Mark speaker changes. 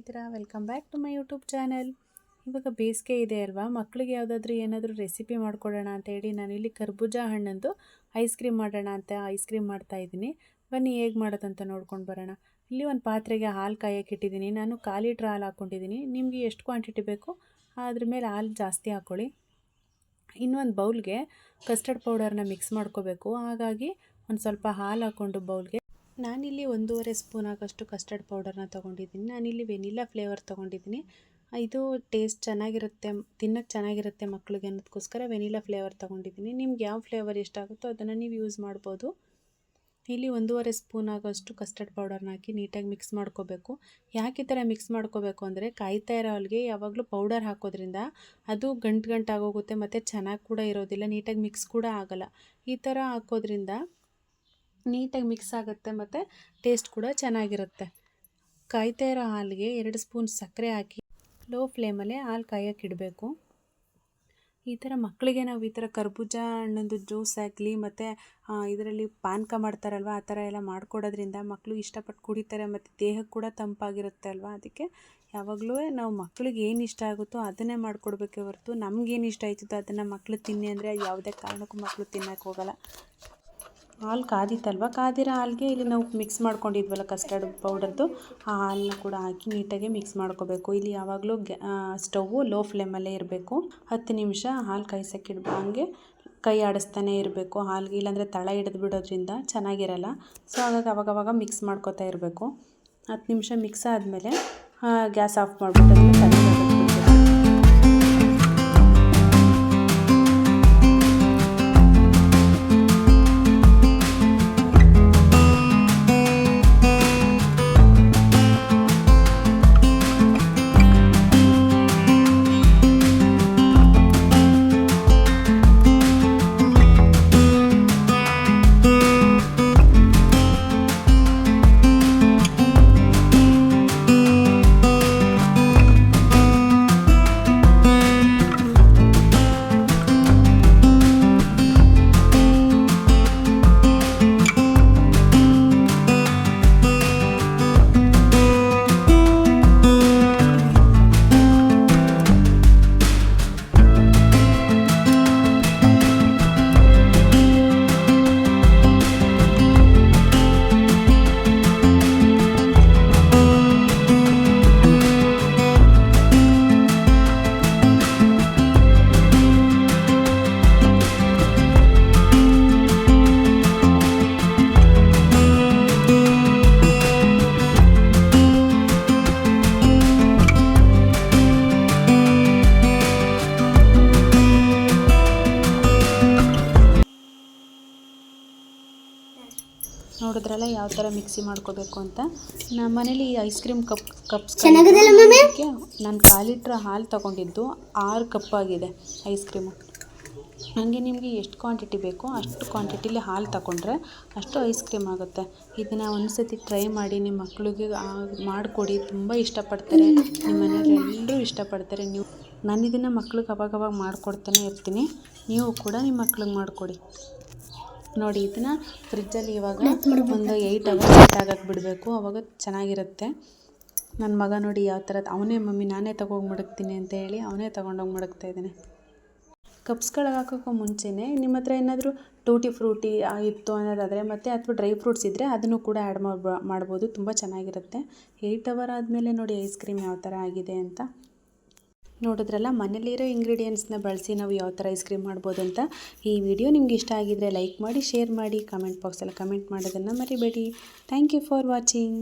Speaker 1: ಹೇಗಿದ್ದೀರಾ? Welcome back to my YouTube channel. ಇವಾಗ ಬೇಸಿಗೆ ಇದೆ ಅಲ್ವಾ, ಮಕ್ಕಳಿಗೆ ಏನಾದರೂ ರೆಸಿಪಿ ಮಾಡಿಕೊಡೋಣ ಅಂತ ಹೇಳಿ ನಾನಿಲ್ಲಿ ಕರ್ಬೂಜ ಹಣ್ಣಂದು ಐಸ್ ಕ್ರೀಮ್ ಮಾಡೋಣ ಅಂತ ಐಸ್ ಕ್ರೀಮ್ ಮಾಡ್ತಾಯಿದ್ದೀನಿ. ಬನ್ನಿ ಹೇಗೆ ಮಾಡೋದಂತ ನೋಡ್ಕೊಂಡು ಬರೋಣ. ಇಲ್ಲಿ ಒಂದು ಪಾತ್ರೆಗೆ ಹಾಲು ಕಾಯೋಕೆ ಇಟ್ಟಿದ್ದೀನಿ. ನಾನು 1/4 ಲೀಟ್ರ್ ಹಾಲು ಹಾಕ್ಕೊಂಡಿದ್ದೀನಿ. ನಿಮಗೆ ಎಷ್ಟು ಕ್ವಾಂಟಿಟಿ ಬೇಕೋ ಅದ್ರ ಮೇಲೆ ಹಾಲು ಜಾಸ್ತಿ ಹಾಕ್ಕೊಳ್ಳಿ. ಇನ್ನೊಂದು ಬೌಲ್ಗೆ ಕಸ್ಟರ್ಡ್ ಪೌಡರ್ನ ಮಿಕ್ಸ್ ಮಾಡ್ಕೋಬೇಕು. ಹಾಗಾಗಿ ಒಂದು ಸ್ವಲ್ಪ ಹಾಲು ಹಾಕ್ಕೊಂಡು ಬೌಲ್ಗೆ ನಾನಿಲ್ಲಿ 1.5 ಸ್ಪೂನ್ ಆಗೋಷ್ಟು ಕಸ್ಟರ್ಡ್ ಪೌಡರ್ನ ತೊಗೊಂಡಿದ್ದೀನಿ. ನಾನಿಲ್ಲಿ ವೆನಿಲಾ ಫ್ಲೇವರ್ ತೊಗೊಂಡಿದ್ದೀನಿ. ಇದು ಟೇಸ್ಟ್ ಚೆನ್ನಾಗಿರುತ್ತೆ, ತಿನ್ನೋಕ್ಕೆ ಚೆನ್ನಾಗಿರುತ್ತೆ ಮಕ್ಕಳಿಗೆ ಅನ್ನೋದಕ್ಕೋಸ್ಕರ ವೆನಿಲಾ ಫ್ಲೇವರ್ ತೊಗೊಂಡಿದ್ದೀನಿ. ನಿಮ್ಗೆ ಯಾವ ಫ್ಲೇವರ್ ಇಷ್ಟ ಆಗುತ್ತೋ ಅದನ್ನು ನೀವು ಯೂಸ್ ಮಾಡ್ಬೋದು. ಇಲ್ಲಿ 1.5 ಸ್ಪೂನ್ ಆಗೋಷ್ಟು ಕಸ್ಟರ್ಡ್ ಪೌಡರ್ನ ಹಾಕಿ ನೀಟಾಗಿ ಮಿಕ್ಸ್ ಮಾಡ್ಕೋಬೇಕು. ಯಾಕೆ ಈ ಥರ ಮಿಕ್ಸ್ ಮಾಡ್ಕೋಬೇಕು ಅಂದರೆ ಕಾಯ್ತಾ ಇರೋ ಹಾಲಿಗೆ ಯಾವಾಗಲೂ ಪೌಡರ್ ಹಾಕೋದ್ರಿಂದ ಅದು ಗಂಟಾಗೋಗುತ್ತೆ ಮತ್ತು ಚೆನ್ನಾಗಿ ಕೂಡ ಇರೋದಿಲ್ಲ, ನೀಟಾಗಿ ಮಿಕ್ಸ್ ಕೂಡ ಆಗೋಲ್ಲ. ಈ ಥರ ಹಾಕೋದ್ರಿಂದ ನೀಟಾಗಿ ಮಿಕ್ಸ್ ಆಗುತ್ತೆ ಮತ್ತು ಟೇಸ್ಟ್ ಕೂಡ ಚೆನ್ನಾಗಿರುತ್ತೆ. ಕಾಯ್ತಾ ಇರೋ ಹಾಲಿಗೆ 2 ಸ್ಪೂನ್ ಸಕ್ಕರೆ ಹಾಕಿ ಲೋ ಫ್ಲೇಮಲ್ಲೇ ಹಾಲು ಕಾಯೋಕೆ ಇಡಬೇಕು. ಈ ಥರ ಮಕ್ಕಳಿಗೆ ನಾವು ಈ ಥರ ಕರ್ಬೂಜ ಹಣ್ಣೊಂದು ಜ್ಯೂಸ್ ಆಗಲಿ ಮತ್ತು ಇದರಲ್ಲಿ ಪಾನಕ ಮಾಡ್ತಾರಲ್ವ, ಆ ಥರ ಎಲ್ಲ ಮಾಡಿಕೊಡೋದ್ರಿಂದ ಮಕ್ಕಳು ಇಷ್ಟಪಟ್ಟು ಕುಡಿತಾರೆ ಮತ್ತು ದೇಹಕ್ಕೆ ಕೂಡ ತಂಪಾಗಿರುತ್ತೆ ಅಲ್ವಾ. ಅದಕ್ಕೆ ಯಾವಾಗಲೂ ನಾವು ಮಕ್ಕಳಿಗೆ ಏನು ಇಷ್ಟ ಆಗುತ್ತೋ ಅದನ್ನೇ ಮಾಡಿಕೊಡ್ಬೇಕೇ ಹೊರತು ನಮಗೇನು ಇಷ್ಟ ಆಯ್ತದೋ ಅದನ್ನು ಮಕ್ಕಳು ತಿನ್ನಿ ಅಂದರೆ ಯಾವುದೇ ಕಾರಣಕ್ಕೂ ಮಕ್ಕಳು ತಿನ್ನೋಕ್ಕೆ ಹೋಗಲ್ಲ. ಹಾಲು ಕಾದಿತ್ತಲ್ವ, ಕಾದಿರೋ ಹಾಲಿಗೆ ಇಲ್ಲಿ ನಾವು ಮಿಕ್ಸ್ ಮಾಡ್ಕೊಂಡಿದ್ವಲ್ಲ ಕಸ್ಟರ್ಡ್ ಪೌಡರ್ದು, ಆ ಹಾಲನ್ನ ಕೂಡ ಹಾಕಿ ನೀಟಾಗಿ ಮಿಕ್ಸ್ ಮಾಡ್ಕೋಬೇಕು. ಇಲ್ಲಿ ಯಾವಾಗಲೂ ಸ್ಟವ್ವು ಲೋ ಫ್ಲೇಮಲ್ಲೇ ಇರಬೇಕು. 10 ನಿಮಿಷ ಹಾಲು ಕಾಯ್ಸೋಕ್ಕೆ ಹಂಗೆ ಕೈ ಆಡಿಸ್ತಾನೆ ಇರಬೇಕು ಹಾಲಿಗೆ, ಇಲ್ಲಾಂದರೆ ತಳ ಹಿಡಿದು ಬಿಡೋದ್ರಿಂದ ಚೆನ್ನಾಗಿರಲ್ಲ. ಸೊ ಹಾಗಾಗಿ ಅವಾಗವಾಗ ಮಿಕ್ಸ್ ಮಾಡ್ಕೋತಾ ಇರಬೇಕು. 10 ನಿಮಿಷ ಮಿಕ್ಸ್ ಆದಮೇಲೆ ಗ್ಯಾಸ್ ಆಫ್ ಮಾಡಿಬಿಟ್ಟು ನೋಡಿದ್ರಲ್ಲ ಯಾವ ಥರ ಮಿಕ್ಸಿ ಮಾಡ್ಕೋಬೇಕು ಅಂತ. ನಮ್ಮ ಮನೇಲಿ ಐಸ್ ಕ್ರೀಮ್ ಕಪ್ಸ್ ನಾನು 1/4 ಲೀಟ್ರ್ ಹಾಲು ತೊಗೊಂಡಿದ್ದು 6 ಕಪ್ ಆಗಿದೆ ಐಸ್ ಕ್ರೀಮು. ಹಾಗೆ ನಿಮಗೆ ಎಷ್ಟು ಕ್ವಾಂಟಿಟಿ ಬೇಕೋ ಅಷ್ಟು ಕ್ವಾಂಟಿಟಿಲಿ ಹಾಲು ತಗೊಂಡ್ರೆ ಅಷ್ಟು ಐಸ್ ಕ್ರೀಮ್ ಆಗುತ್ತೆ. ಇದನ್ನು ಒಂದು ಸತಿ ಟ್ರೈ ಮಾಡಿ, ನಿಮ್ಮ ಮಕ್ಕಳಿಗೆ ಮಾಡಿಕೊಡಿ, ತುಂಬ ಇಷ್ಟಪಡ್ತಾರೆ. ನಿಮ್ಮ ಮನೇಲಿ ಎಲ್ಲರೂ ಇಷ್ಟಪಡ್ತಾರೆ. ನಾನು ಇದನ್ನು ಮಕ್ಳಿಗೆ ಅವಾಗವಾಗ ಮಾಡಿಕೊಡ್ತಾನೆ ಇರ್ತೀನಿ. ನೀವು ಕೂಡ ನಿಮ್ಮ ಮಕ್ಳಿಗೆ ಮಾಡಿಕೊಡಿ. ನೋಡಿ, ಇದನ್ನು ಫ್ರಿಜ್ಜಲ್ಲಿ ಇವಾಗ ಒಂದು 8 ಅವರ್ ಸೆಟ್ ಆಗಕ್ಕೆ ಬಿಡಬೇಕು, ಆವಾಗ ಚೆನ್ನಾಗಿರುತ್ತೆ. ನನ್ನ ಮಗ ನೋಡಿ ಯಾವ ಥರ ಅವನೇ ಮಮ್ಮಿ ನಾನೇ ತೊಗೊಂಡು ಮಡಗ್ತೀನಿ ಅಂತ ಹೇಳಿ ಅವನೇ ತೊಗೊಂಡೋಗಿ ಮಡಗ್ತಾ ಇದ್ದಾನೆ. ಕಪ್ಸ್ಗಳಿಗೆ ಹಾಕೋಕ್ಕೂ ಮುಂಚೆನೇ ನಿಮ್ಮ ಹತ್ರ ಏನಾದರೂ ಟೂಟಿ ಫ್ರೂಟಿ ಇತ್ತು ಅನ್ನೋದಾದರೆ ಮತ್ತು ಅಥವಾ ಡ್ರೈ ಫ್ರೂಟ್ಸ್ ಇದ್ದರೆ ಅದನ್ನು ಕೂಡ ಆ್ಯಡ್ ಮಾಡ್ಬೋದು, ತುಂಬ ಚೆನ್ನಾಗಿರುತ್ತೆ. 8 ಅವರ್ ಆದಮೇಲೆ ನೋಡಿ ಐಸ್ ಕ್ರೀಮ್ ಯಾವ ಥರ ಆಗಿದೆ ಅಂತ. ನೋಡಿದ್ರಲ್ಲ, ಮನೇಲಿರೋ ಇಂಗ್ರೀಡಿಯೆಂಟ್ಸ್ನ ಬಳಸಿ ನಾವು ಯಾವ ಥರ ಐಸ್ ಕ್ರೀಮ್ ಮಾಡ್ಬೋದು ಅಂತ. ಈ ವಿಡಿಯೋ ನಿಮ್ಗೆ ಇಷ್ಟ ಆಗಿದ್ದರೆ ಲೈಕ್ ಮಾಡಿ, ಶೇರ್ ಮಾಡಿ, ಕಮೆಂಟ್ ಬಾಕ್ಸಲ್ಲಿ ಕಮೆಂಟ್ ಮಾಡೋದನ್ನು ಮರಿಬೇಡಿ. Thank you for watching.